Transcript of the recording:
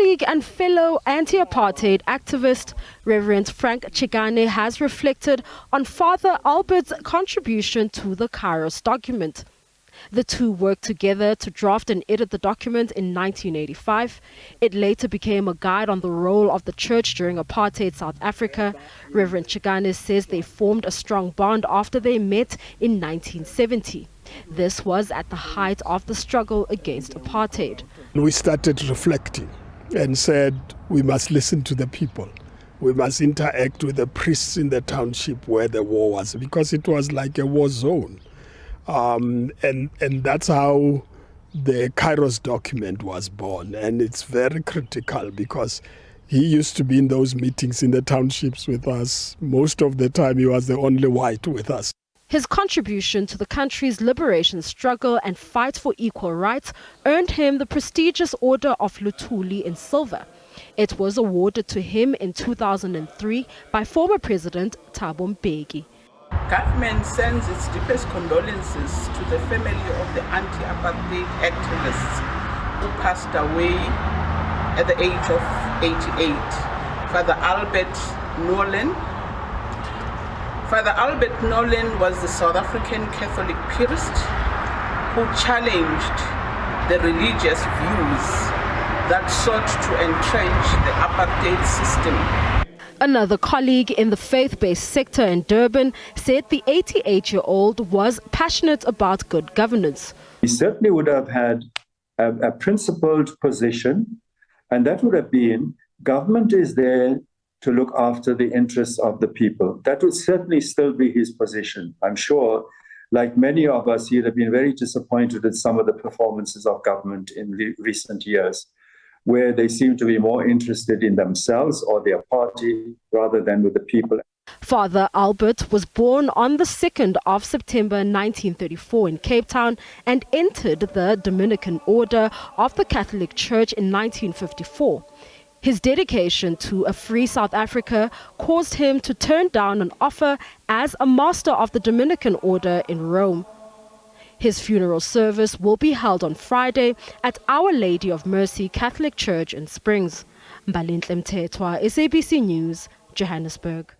colleague and fellow anti-apartheid activist, Rev Frank Chigani, has reflected on Father Albert's contribution to the Kairos document. The two worked together to draft and edit the document in 1985. It later became a guide on the role of the church during apartheid South Africa. Rev Chigani says they formed a strong bond after they met in 1970. This was at the height of the struggle against apartheid. We started reflecting and said we must listen to the people. We must interact with the priests in the township where the war was, because it was like a war zone. And that's how the Kairos document was born. And it's very critical because he used to be in those meetings in the townships with us. Most of the time he was the only white with us. His contribution to the country's liberation struggle and fight for equal rights earned him the prestigious Order of Luthuli in silver. It was awarded to him in 2003 by former President Thabo Mbeki. Government sends its deepest condolences to the family of the anti-apartheid activists who passed away at the age of 88. Father Albert Nolan. Father Albert Nolan was the South African Catholic priest who challenged the religious views that sought to entrench the apartheid system. Another colleague in the faith-based sector in Durban said the 88-year-old was passionate about good governance. He certainly would have had a principled position, and that would have been government is there to look after the interests of the people. That would certainly still be his position. I'm sure, like many of us, he'd have been very disappointed at some of the performances of government in recent years, where they seem to be more interested in themselves or their party rather than with the people. Father Albert was born on the 2nd of September 1934 in Cape Town and entered the Dominican Order of the Catholic Church in 1954. His dedication to a free South Africa caused him to turn down an offer as a master of the Dominican Order in Rome. His funeral service will be held on Friday at Our Lady of Mercy Catholic Church in Springs. Mbalinhle Mthethwa, SABC News, Johannesburg.